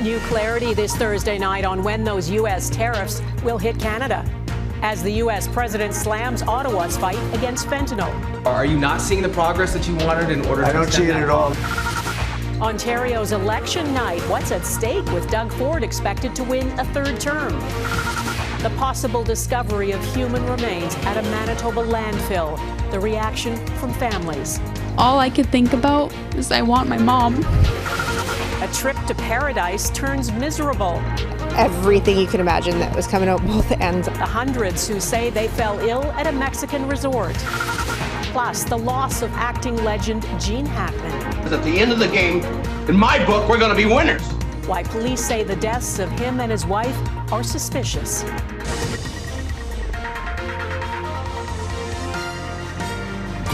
New clarity this Thursday night on when those U.S. tariffs will hit Canada, as the U.S. president slams Ottawa's fight against fentanyl. Are you not seeing the progress that you wanted in order to... I don't see it at all. Ontario's election night. What's at stake with Doug Ford expected to win a third term? The possible discovery of human remains at a Manitoba landfill. The reaction from families. All I could think about is I want my mom. A trip to paradise turns miserable. Everything you can imagine that was coming out both ends. The hundreds who say they fell ill at a Mexican resort. Plus, the loss of acting legend Gene Hackman. At the end of the game, in my book, we're going to be winners. Why police say the deaths of him and his wife are suspicious.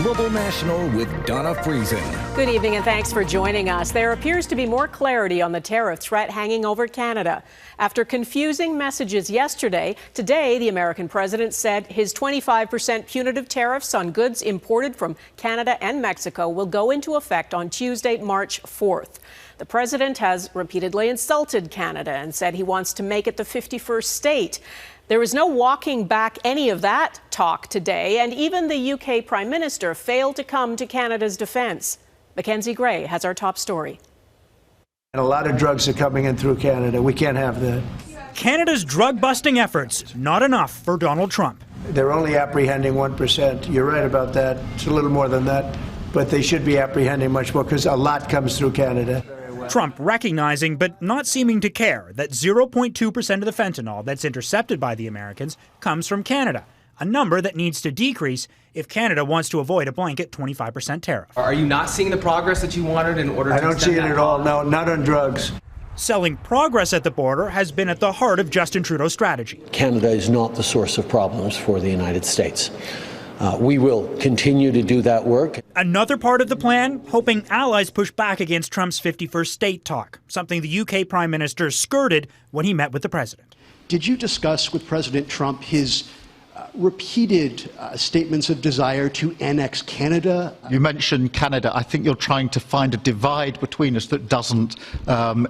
Global National with Donna Friesen. Good evening and thanks for joining us. There appears to be more clarity on the tariff threat hanging over Canada. After confusing messages yesterday, today the American president said his 25% punitive tariffs on goods imported from Canada and Mexico will go into effect on Tuesday, March 4th. The president has repeatedly insulted Canada and said he wants to make it the 51st state. There is no walking back any of that talk today, and even the UK Prime Minister failed to come to Canada's defense. Mackenzie Gray has our top story. And a lot of drugs are coming in through Canada. We can't have that. Canada's drug-busting efforts, not enough for Donald Trump. They're only apprehending 1%. You're right about that. It's a little more than that. But they should be apprehending much more because a lot comes through Canada. Trump recognizing but not seeming to care that 0.2% of the fentanyl that's intercepted by the Americans comes from Canada, a number that needs to decrease if Canada wants to avoid a blanket 25% tariff. Are you not seeing the progress that you wanted in order to... I don't see it at all. No, not on drugs. Selling progress at the border has been at the heart of Justin Trudeau's strategy. Canada is not the source of problems for the United States. We will continue to do that work. Another part of the plan, hoping allies push back against Trump's 51st state talk, something the UK Prime Minister skirted when he met with the president. Did you discuss with President Trump his repeated statements of desire to annex Canada? You mentioned Canada. I think you're trying to find a divide between us that doesn't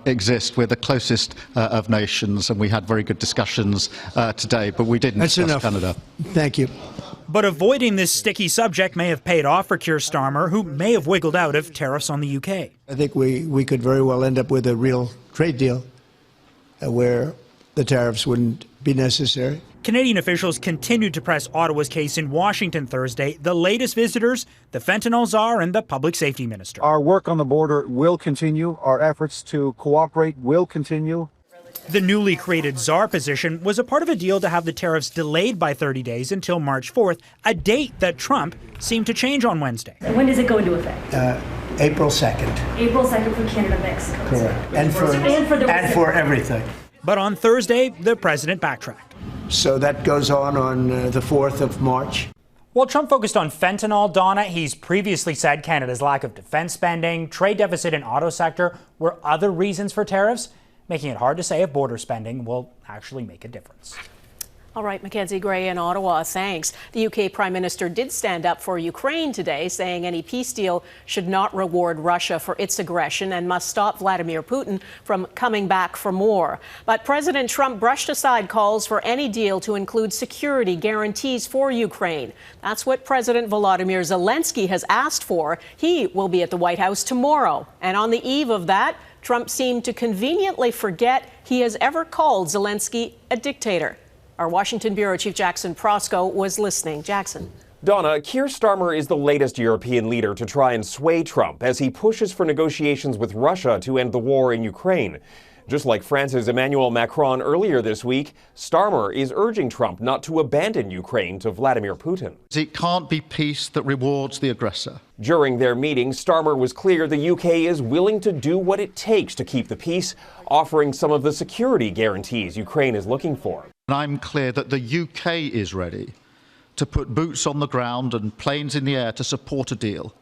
exist. We're the closest of nations, and we had very good discussions today, but we didn't discuss Canada. Thank you. But avoiding this sticky subject may have paid off for Keir Starmer, who may have wiggled out of tariffs on the UK. I think we could very well end up with a real trade deal where the tariffs wouldn't be necessary. Canadian officials continued to press Ottawa's case in Washington Thursday. The latest visitors, the fentanyl czar and the public safety minister. Our work on the border will continue. Our efforts to cooperate will continue. The newly created czar position was a part of a deal to have the tariffs delayed by 30 days until March 4th, a date that Trump seemed to change on Wednesday. When does it go into effect? April 2nd. April 2nd for Canada, Mexico. Correct. And for everything. But on Thursday, the president backtracked. So that goes on the 4th of March. While Trump focused on fentanyl, Donna, he's previously said Canada's lack of defense spending, trade deficit in auto sector were other reasons for tariffs, making it hard to say if border spending will actually make a difference. All right, Mackenzie Gray in Ottawa, thanks. The UK Prime Minister did stand up for Ukraine today, saying any peace deal should not reward Russia for its aggression and must stop Vladimir Putin from coming back for more. But President Trump brushed aside calls for any deal to include security guarantees for Ukraine. That's what President Volodymyr Zelensky has asked for. He will be at the White House tomorrow. And on the eve of that, Trump seemed to conveniently forget he has ever called Zelensky a dictator. Our Washington Bureau Chief Jackson Prosco was listening. Jackson. Donna, Keir Starmer is the latest European leader to try and sway Trump as he pushes for negotiations with Russia to end the war in Ukraine. Just like France's Emmanuel Macron earlier this week, Starmer is urging Trump not to abandon Ukraine to Vladimir Putin. It can't be peace that rewards the aggressor. During their meeting, Starmer was clear the UK is willing to do what it takes to keep the peace, offering some of the security guarantees Ukraine is looking for. And I'm clear that the UK is ready to put boots on the ground and planes in the air to support a deal,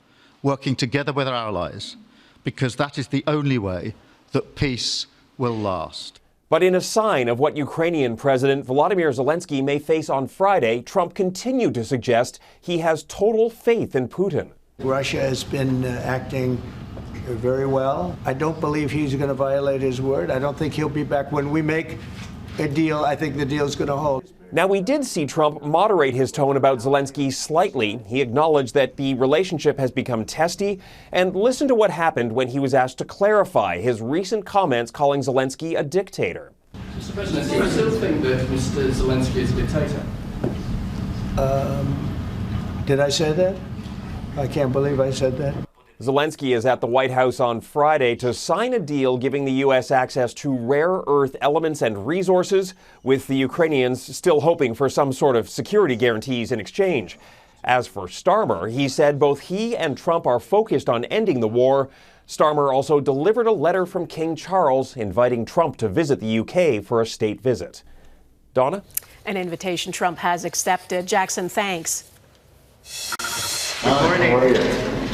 working together with our allies, because that is the only way that peace will last. But in a sign of what Ukrainian President Volodymyr Zelensky may face on Friday, Trump continued to suggest he has total faith in Putin. Russia has been acting very well. I don't believe he's going to violate his word. I don't think he'll be back. When we make a deal, I think the deal's going to hold. Now, we did see Trump moderate his tone about Zelensky slightly. He acknowledged that the relationship has become testy, and listen to what happened when he was asked to clarify his recent comments calling Zelensky a dictator. Mr. President, do you still think that Mr. Zelensky is a dictator? Did I say that? I can't believe I said that. Zelensky is at the White House on Friday to sign a deal giving the U.S. access to rare earth elements and resources, with the Ukrainians still hoping for some sort of security guarantees in exchange. As for Starmer, he said both he and Trump are focused on ending the war. Starmer also delivered a letter from King Charles inviting Trump to visit the UK for a state visit. Donna? An invitation Trump has accepted. Jackson, thanks. Good morning.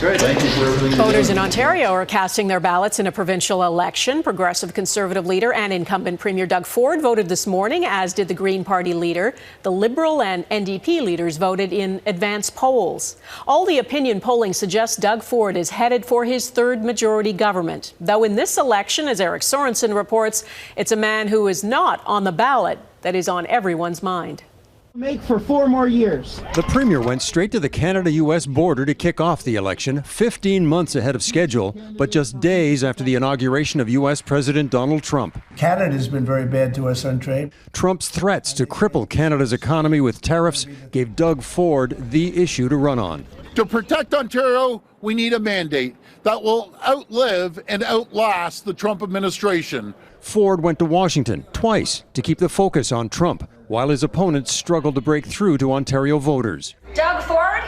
Good. Thank you for everything. Voters in Ontario are casting their ballots in a provincial election. Progressive Conservative leader and incumbent Premier Doug Ford voted this morning, as did the Green Party leader. The Liberal and NDP leaders voted in advance polls. All the opinion polling suggests Doug Ford is headed for his third majority government. Though in this election, as Eric Sorensen reports, it's a man who is not on the ballot that is on everyone's mind. Make for 4 more years. The Premier went straight to the Canada-U.S. border to kick off the election, 15 months ahead of schedule, but just days after the inauguration of U.S. President Donald Trump. Canada's been very bad to us on trade. Trump's threats to cripple Canada's economy with tariffs gave Doug Ford the issue to run on. To protect Ontario, we need a mandate that will outlive and outlast the Trump administration. Ford went to Washington twice to keep the focus on Trump, while his opponents struggled to break through to Ontario voters. Doug Ford,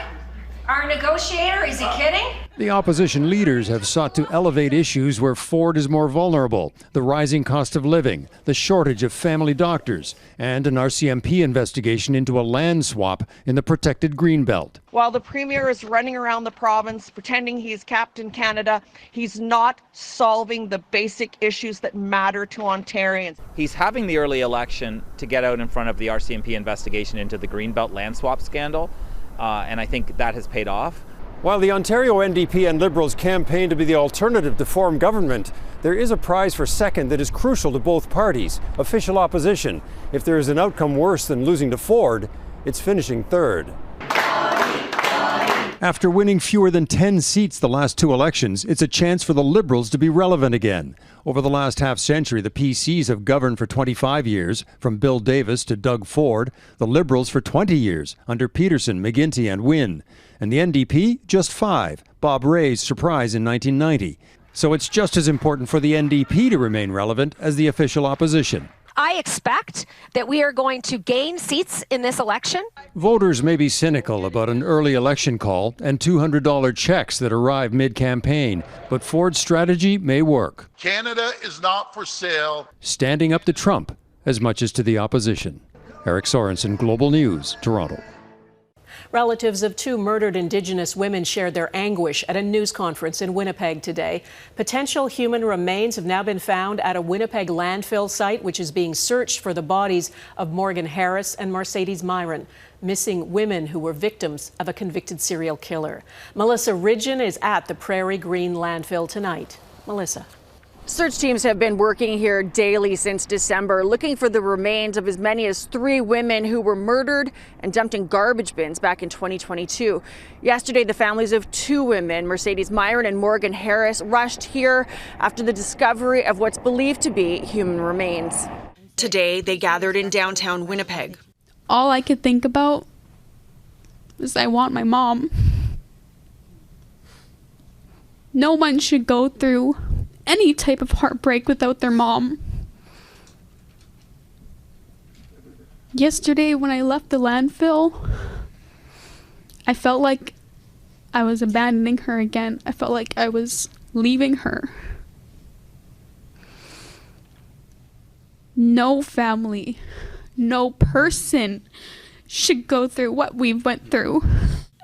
our negotiator, is he kidding? The opposition leaders have sought to elevate issues where Ford is more vulnerable: the rising cost of living, the shortage of family doctors, and an RCMP investigation into a land swap in the protected Greenbelt. While the Premier is running around the province pretending he's Captain Canada, he's not solving the basic issues that matter to Ontarians. He's having the early election to get out in front of the RCMP investigation into the Greenbelt land swap scandal, and I think that has paid off. While the Ontario NDP and Liberals campaign to be the alternative to form government, there is a prize for second that is crucial to both parties: official opposition. If there is an outcome worse than losing to Ford, it's finishing third. After winning fewer than 10 seats the last 2 elections, it's a chance for the Liberals to be relevant again. Over the last half-century, the PCs have governed for 25 years, from Bill Davis to Doug Ford, the Liberals for 20 years, under Peterson, McGuinty and Wynne, and the NDP just 5, Bob Rae's surprise in 1990. So it's just as important for the NDP to remain relevant as the official opposition. I expect that we are going to gain seats in this election. Voters may be cynical about an early election call and $200 checks that arrive mid-campaign, but Ford's strategy may work. Canada is not for sale. Standing up to Trump as much as to the opposition. Eric Sorensen, Global News, Toronto. Relatives of 2 murdered Indigenous women shared their anguish at a news conference in Winnipeg today. Potential human remains have now been found at a Winnipeg landfill site, which is being searched for the bodies of Morgan Harris and Marcedes Myran, missing women who were victims of a convicted serial killer. Melissa Ridgen is at the Prairie Green Landfill tonight. Melissa. Search teams have been working here daily since December, looking for the remains of as many as 3 women who were murdered and dumped in garbage bins back in 2022. Yesterday, the families of 2 women, Marcedes Myran and Morgan Harris, rushed here after the discovery of what's believed to be human remains. Today, they gathered in downtown Winnipeg. All I could think about is I want my mom. No one should go through any type of heartbreak without their mom. Yesterday when I left the landfill, I felt like I was abandoning her again. I felt like I was leaving her. No family, no person should go through what we went through.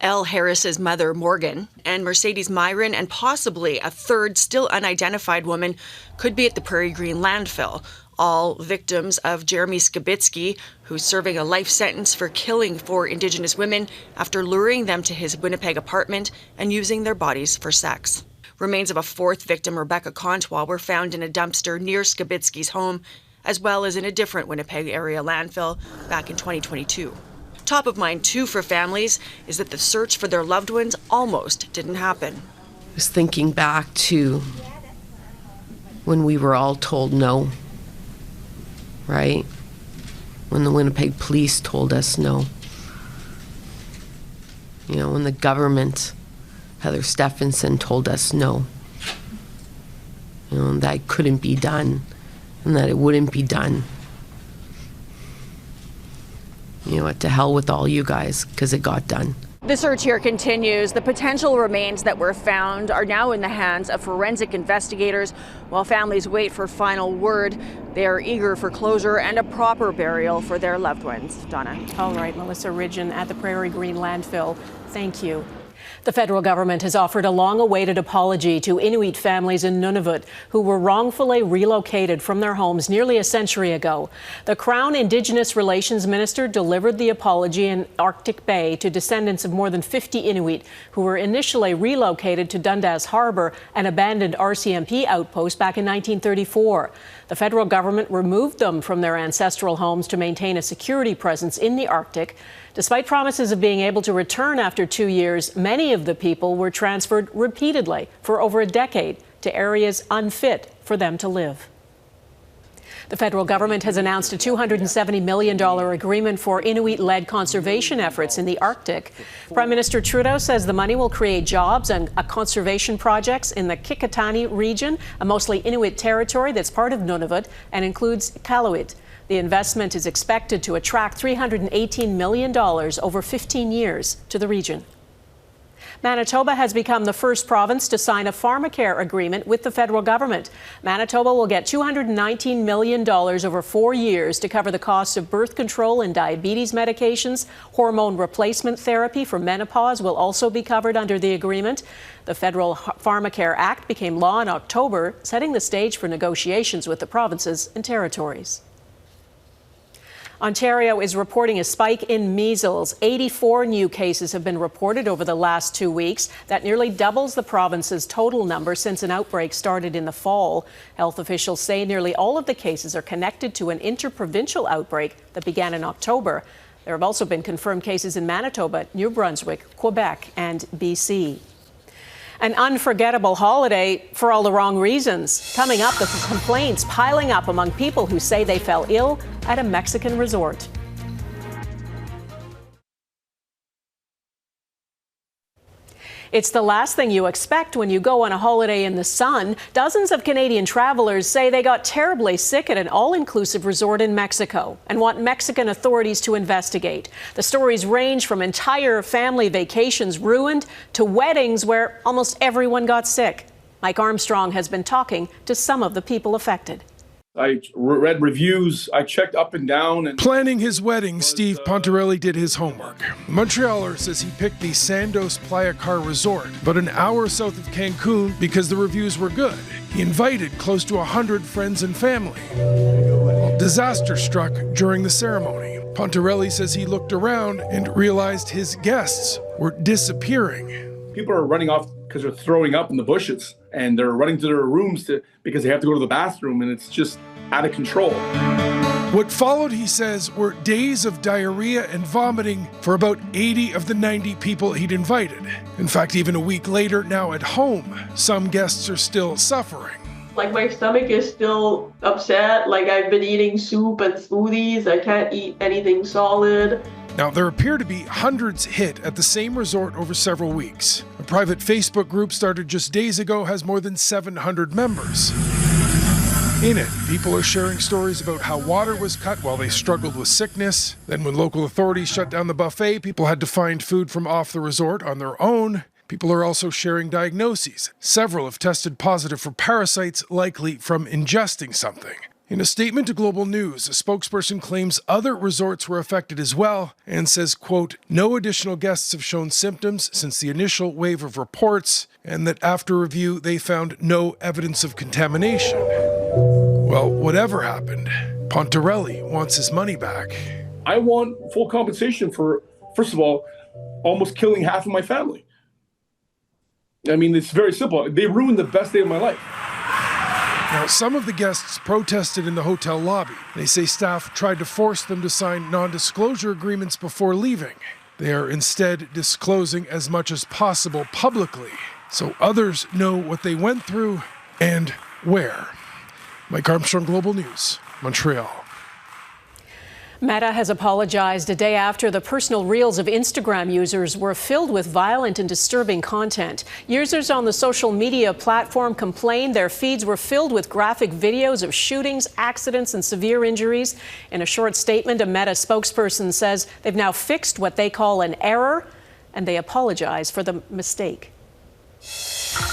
Elle Harris's mother, Morgan, and Marcedes Myran, and possibly a third still unidentified woman, could be at the Prairie Green Landfill, all victims of Jeremy Skibicki, who's serving a life sentence for killing 4 Indigenous women after luring them to his Winnipeg apartment and using their bodies for sex. Remains of a fourth victim, Rebecca Contois, were found in a dumpster near Skibicki's home, as well as in a different Winnipeg area landfill back in 2022. Top of mind, too, for families is that the search for their loved ones almost didn't happen. I was thinking back to when we were all told no, right? When the Winnipeg police told us no. You know, when the government, Heather Stephenson, told us no. You know, that couldn't be done and that it wouldn't be done. You know what, to hell with all you guys, because it got done. The search here continues. The potential remains that were found are now in the hands of forensic investigators. While families wait for final word, they are eager for closure and a proper burial for their loved ones. Donna. All right, Melissa Ridgen at the Prairie Green Landfill. Thank you. The federal government has offered a long-awaited apology to Inuit families in Nunavut who were wrongfully relocated from their homes nearly a century ago. The Crown Indigenous Relations Minister delivered the apology in Arctic Bay to descendants of more than 50 Inuit who were initially relocated to Dundas Harbour, an abandoned RCMP outpost back in 1934. The federal government removed them from their ancestral homes to maintain a security presence in the Arctic. Despite promises of being able to return after 2 years, many of the people were transferred repeatedly for over a decade to areas unfit for them to live. The federal government has announced a $270 million agreement for Inuit-led conservation efforts in the Arctic. Prime Minister Trudeau says the money will create jobs and conservation projects in the Kikitani region, a mostly Inuit territory that's part of Nunavut and includes Iqaluit. The investment is expected to attract $318 million over 15 years to the region. Manitoba has become the first province to sign a pharmacare agreement with the federal government. Manitoba will get $219 million over 4 years to cover the cost of birth control and diabetes medications. Hormone replacement therapy for menopause will also be covered under the agreement. The Federal Pharmacare Act became law in October, setting the stage for negotiations with the provinces and territories. Ontario is reporting a spike in measles. 84 new cases have been reported over the last 2 weeks. That nearly doubles the province's total number since an outbreak started in the fall. Health officials say nearly all of the cases are connected to an interprovincial outbreak that began in October. There have also been confirmed cases in Manitoba, New Brunswick, Quebec, and BC. An unforgettable holiday for all the wrong reasons. Coming up, the complaints piling up among people who say they fell ill at a Mexican resort. It's the last thing you expect when you go on a holiday in the sun. Dozens of Canadian travelers say they got terribly sick at an all-inclusive resort in Mexico and want Mexican authorities to investigate. The stories range from entire family vacations ruined to weddings where almost everyone got sick. Mike Armstrong has been talking to some of the people affected. I read reviews, I checked up and down. Planning his wedding, Steve Pontarelli did his homework. The Montrealer says he picked the Sandos Playa Car Resort, but an hour south of Cancun because the reviews were good. He invited close to 100 friends and family. Well, disaster struck during the ceremony. Pontarelli says he looked around and realized his guests were disappearing. People are running off because they're throwing up in the bushes, and they're running to their rooms because they have to go to the bathroom, and it's just out of control. What followed, he says, were days of diarrhea and vomiting for about 80 of the 90 people he'd invited. In fact, even a week later, now at home, some guests are still suffering. Like, my stomach is still upset. Like, I've been eating soup and smoothies. I can't eat anything solid. Now, there appear to be hundreds hit at the same resort over several weeks. A private Facebook group started just days ago has more than 700 members. In it, people are sharing stories about how water was cut while they struggled with sickness. Then when local authorities shut down the buffet, people had to find food from off the resort on their own. People are also sharing diagnoses. Several have tested positive for parasites, likely from ingesting something. In a statement to Global News, a spokesperson claims other resorts were affected as well and says, quote, no additional guests have shown symptoms since the initial wave of reports, and that after review they found no evidence of contamination. Well, whatever happened, Pontarelli wants his money back. I want full compensation for, first of all, almost killing half of my family. I mean, it's very simple. They ruined the best day of my life. Now, some of the guests protested in the hotel lobby. They say staff tried to force them to sign non-disclosure agreements before leaving. They are instead disclosing as much as possible publicly, so others know what they went through and where. Mike Armstrong, Global News, Montreal. Meta has apologized a day after the personal reels of Instagram users were filled with violent and disturbing content. Users on the social media platform complained their feeds were filled with graphic videos of shootings, accidents, and severe injuries. In a short statement, a Meta spokesperson says they've now fixed what they call an error, and they apologize for the mistake.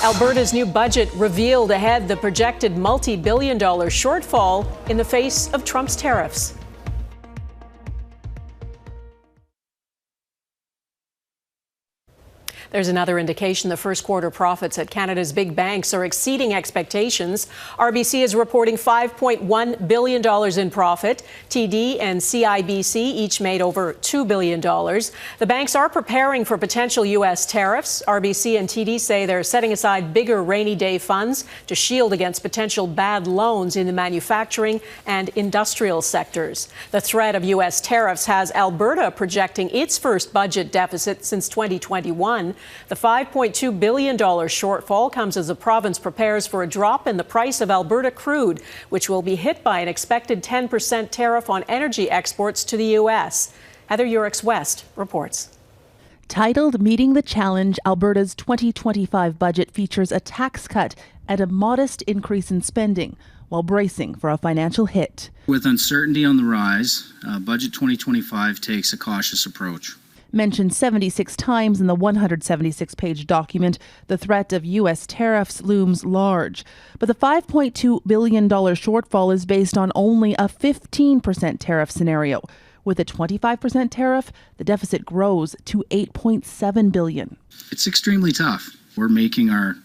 Alberta's new budget revealed ahead the projected multi-billion-dollar shortfall in the face of Trump's tariffs. There's another indication the first quarter profits at Canada's big banks are exceeding expectations. RBC is reporting $5.1 billion in profit. TD and CIBC each made over $2 billion. The banks are preparing for potential U.S. tariffs. RBC and TD say they're setting aside bigger rainy day funds to shield against potential bad loans in the manufacturing and industrial sectors. The threat of U.S. tariffs has Alberta projecting its first budget deficit since 2021. The $5.2 billion shortfall comes as the province prepares for a drop in the price of Alberta crude, which will be hit by an expected 10% tariff on energy exports to the U.S. Heather Urix-West reports. Titled Meeting the Challenge, Alberta's 2025 budget features a tax cut and a modest increase in spending, while bracing for a financial hit. With uncertainty on the rise, Budget 2025 takes a cautious approach. Mentioned 76 times in the 176-page document, the threat of U.S. tariffs looms large. But the $5.2 billion shortfall is based on only a 15% tariff scenario. With a 25% tariff, the deficit grows to $8.7 billion. It's extremely tough. We're making our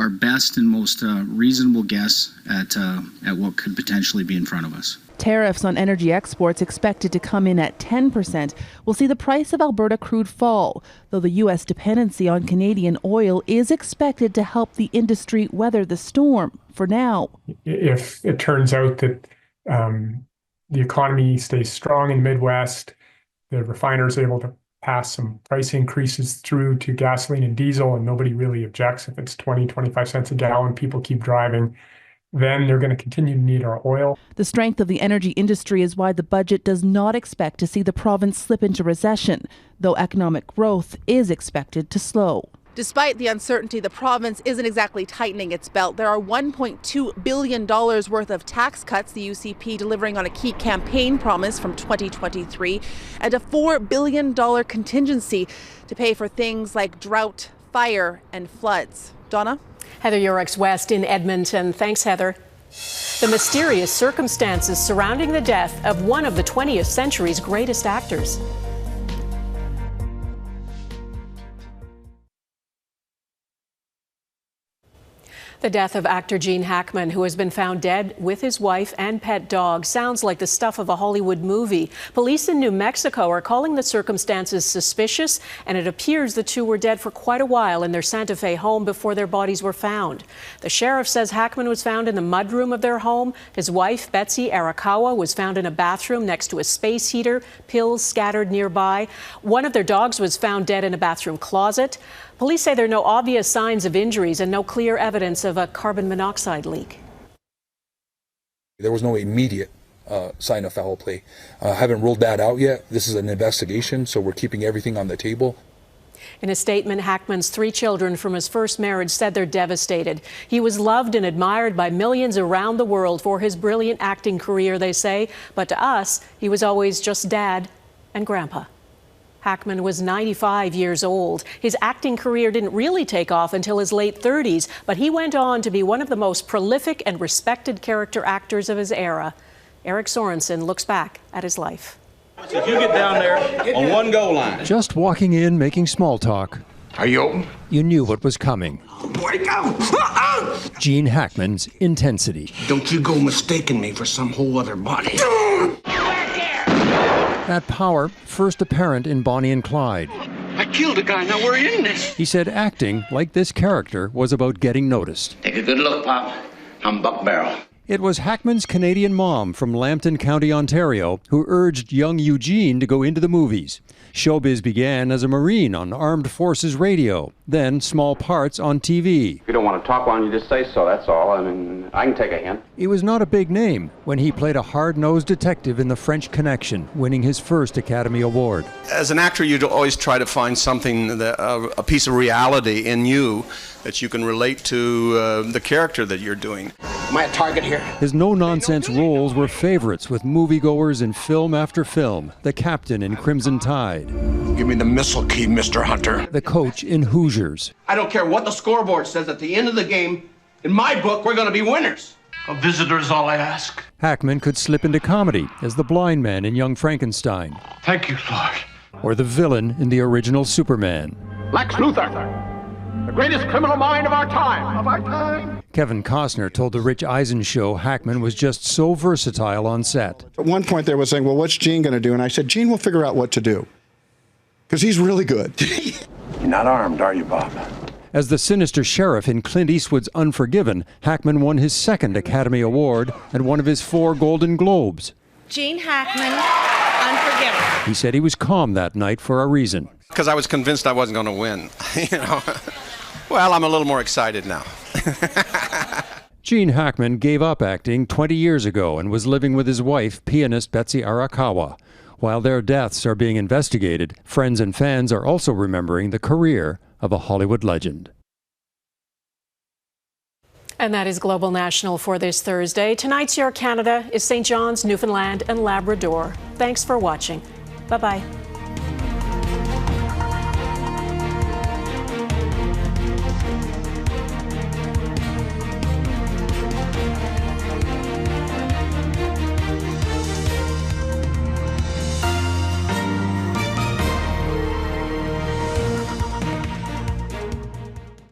best and most reasonable guess at what could potentially be in front of us. Tariffs on energy exports expected to come in at 10% will see the price of Alberta crude fall, though the U.S. dependency on Canadian oil is expected to help the industry weather the storm for now. If it turns out that the economy stays strong in the Midwest, the refiners are able to pass some price increases through to gasoline and diesel, and nobody really objects if it's 20, 25 cents a gallon, people keep driving, then they're going to continue to need our oil. The strength of the energy industry is why the budget does not expect to see the province slip into recession, though economic growth is expected to slow. Despite the uncertainty, the province isn't exactly tightening its belt. There are $1.2 billion worth of tax cuts, the UCP delivering on a key campaign promise from 2023, and a $4 billion contingency to pay for things like drought, fire, and floods. Donna? Heather Urix-West in Edmonton. Thanks, Heather. The mysterious circumstances surrounding the death of one of the 20th century's greatest actors. The death of actor Gene Hackman, who has been found dead with his wife and pet dog, sounds like the stuff of a Hollywood movie. Police in New Mexico are calling the circumstances suspicious, and it appears the two were dead for quite a while in their Santa Fe home before their bodies were found. The sheriff says Hackman was found in the mudroom of their home. His wife, Betsy Arakawa, was found in a bathroom next to a space heater, pills scattered nearby. One of their dogs was found dead in a bathroom closet. Police say there are no obvious signs of injuries and no clear evidence of a carbon monoxide leak. There was no immediate sign of foul play. Haven't ruled that out yet. This is an investigation, so we're keeping everything on the table. In a statement, Hackman's 3 children from his first marriage said they're devastated. He was loved and admired by millions around the world for his brilliant acting career, they say. But to us, he was always just dad and grandpa. Hackman was 95 years old. His acting career didn't really take off until his late 30s, but he went on to be one of the most prolific and respected character actors of his era. Eric Sorensen looks back at his life. If you get down there on one goal line. Just walking in, making small talk. Are you open? You knew what was coming. Where'd it go? Gene Hackman's intensity. Don't you go mistaking me for some whole other body. That power first apparent in Bonnie and Clyde. I killed a guy. Now we're in this. He said acting, like this character, was about getting noticed. Take a good look, Pop. I'm Buck Barrel. It was Hackman's Canadian mom from Lambton County, Ontario, who urged young Eugene to go into the movies. Showbiz began as a Marine on Armed Forces radio, then small parts on TV. If you don't want to talk, why don't you just say so, that's all. I mean, I can take a hint. He was not a big name when he played a hard-nosed detective in The French Connection, winning his first Academy Award. As an actor, you'd always try to find something, a piece of reality in you that you can relate to the character that you're doing. Am I a target here? His no-nonsense roles were favorites with moviegoers in film after film. The captain in Crimson Tide. Give me the missile key, Mr. Hunter. The coach in Hoosiers. I don't care what the scoreboard says at the end of the game. In my book, we're going to be winners. A visitor is all I ask. Hackman could slip into comedy as the blind man in Young Frankenstein. Thank you, Lord. Or the villain in the original Superman. Lex Luthor, the greatest criminal mind of our time. Kevin Costner told the Rich Eisen show Hackman was just so versatile on set. At one point they were saying, well, what's Gene going to do? And I said, Gene will figure out what to do. Because he's really good. You're not armed, are you, Bob? As the sinister sheriff in Clint Eastwood's Unforgiven, Hackman won his second Academy Award and one of his 4 Golden Globes. Gene Hackman, Unforgiven. He said he was calm that night for a reason. Because I was convinced I wasn't going to win. Well, I'm a little more excited now. Gene Hackman gave up acting 20 years ago and was living with his wife, pianist Betsy Arakawa. While their deaths are being investigated, friends and fans are also remembering the career of a Hollywood legend. And that is Global National for this Thursday. Tonight's Your Canada is St. John's, Newfoundland and Labrador. Thanks for watching. Bye-bye.